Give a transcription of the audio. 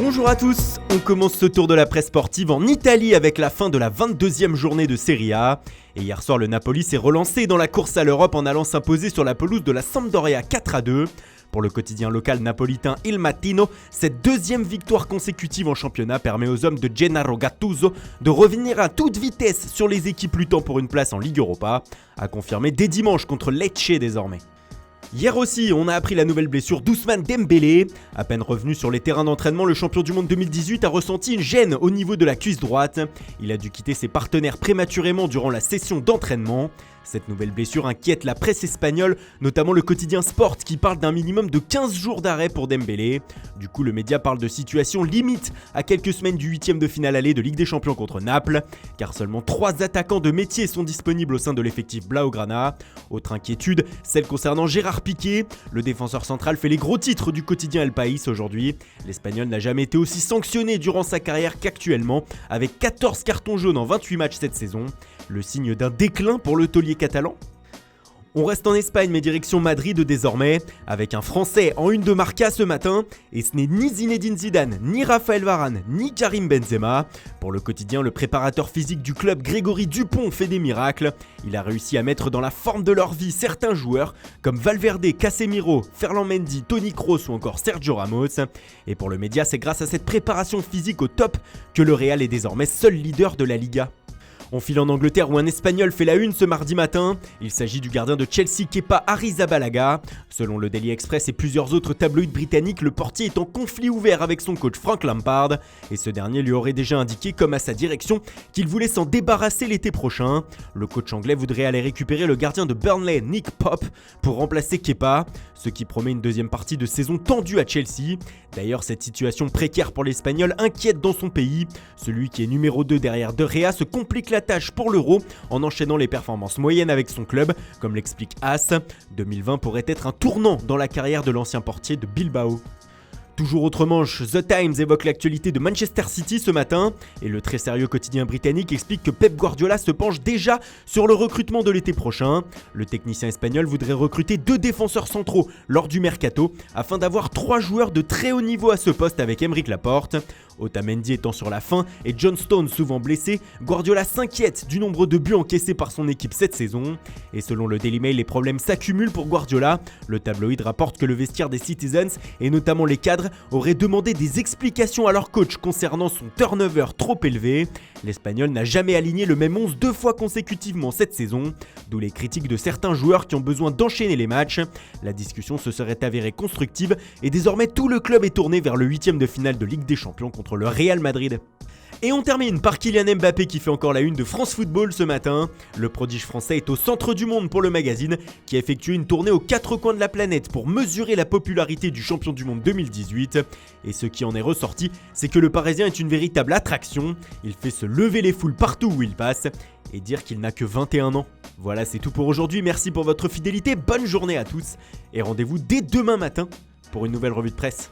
Bonjour à tous, on commence ce tour de la presse sportive en Italie avec la fin de la 22e journée de Serie A. Et hier soir, le Napoli s'est relancé dans la course à l'Europe en allant s'imposer sur la pelouse de la Sampdoria 4-2. Pour le quotidien local napolitain Il Mattino, cette deuxième victoire consécutive en championnat permet aux hommes de Gennaro Gattuso de revenir à toute vitesse sur les équipes luttant pour une place en Ligue Europa, à confirmer dès dimanche contre Lecce désormais. Hier aussi, on a appris la nouvelle blessure d'Ousmane Dembélé. À peine revenu sur les terrains d'entraînement, le champion du monde 2018 a ressenti une gêne au niveau de la cuisse droite. Il a dû quitter ses partenaires prématurément durant la session d'entraînement. Cette nouvelle blessure inquiète la presse espagnole, notamment le quotidien Sport qui parle d'un minimum de 15 jours d'arrêt pour Dembélé. Du coup, le média parle de situation limite à quelques semaines du 8e de finale aller de Ligue des Champions contre Naples, car seulement 3 attaquants de métier sont disponibles au sein de l'effectif Blaugrana. Autre inquiétude, celle concernant Gérard Piqué. Le défenseur central fait les gros titres du quotidien El País aujourd'hui. L'Espagnol n'a jamais été aussi sanctionné durant sa carrière qu'actuellement, avec 14 cartons jaunes en 28 matchs cette saison. Le signe d'un déclin pour le taulier catalan. On reste en Espagne mais direction Madrid désormais, avec un Français en une de Marca ce matin, et ce n'est ni Zinedine Zidane, ni Raphaël Varane, ni Karim Benzema. Pour le quotidien, le préparateur physique du club Grégory Dupont fait des miracles. Il a réussi à mettre dans la forme de leur vie certains joueurs comme Valverde, Casemiro, Ferland Mendy, Toni Kroos ou encore Sergio Ramos. Et pour le média, c'est grâce à cette préparation physique au top que le Real est désormais seul leader de la Liga. On file en Angleterre où un Espagnol fait la une ce mardi matin. Il s'agit du gardien de Chelsea Kepa Arrizabalaga. Selon le Daily Express et plusieurs autres tabloïds britanniques, le portier est en conflit ouvert avec son coach Frank Lampard. Et ce dernier lui aurait déjà indiqué, comme à sa direction, qu'il voulait s'en débarrasser l'été prochain. Le coach anglais voudrait aller récupérer le gardien de Burnley, Nick Pope, pour remplacer Kepa, ce qui promet une deuxième partie de saison tendue à Chelsea. D'ailleurs, cette situation précaire pour l'Espagnol inquiète dans son pays. Celui qui est numéro 2 derrière De Gea se complique la tâche pour l'Euro en enchaînant les performances moyennes avec son club, comme l'explique AS. 2020 pourrait être un tournant dans la carrière de l'ancien portier de Bilbao. Toujours autre manche, The Times évoque l'actualité de Manchester City ce matin et le très sérieux quotidien britannique explique que Pep Guardiola se penche déjà sur le recrutement de l'été prochain. Le technicien espagnol voudrait recruter 2 défenseurs centraux lors du mercato afin d'avoir 3 joueurs de très haut niveau à ce poste avec Aymeric Laporte. Otamendi étant sur la fin et John Stones souvent blessé, Guardiola s'inquiète du nombre de buts encaissés par son équipe cette saison. Et selon le Daily Mail, les problèmes s'accumulent pour Guardiola. Le tabloïd rapporte que le vestiaire des Citizens, et notamment les cadres, aurait demandé des explications à leur coach concernant son turnover trop élevé. L'Espagnol n'a jamais aligné le même 11 2 fois consécutivement cette saison, d'où les critiques de certains joueurs qui ont besoin d'enchaîner les matchs. La discussion se serait avérée constructive et désormais tout le club est tourné vers le 8e de finale de Ligue des Champions contre le Real Madrid. Et on termine par Kylian Mbappé qui fait encore la une de France Football ce matin. Le prodige français est au centre du monde pour le magazine qui a effectué une tournée aux 4 coins de la planète pour mesurer la popularité du champion du monde 2018. Et ce qui en est ressorti, c'est que le Parisien est une véritable attraction. Il fait se lever les foules partout où il passe et dire qu'il n'a que 21 ans. Voilà, c'est tout pour aujourd'hui. Merci pour votre fidélité, bonne journée à tous et rendez-vous dès demain matin pour une nouvelle revue de presse.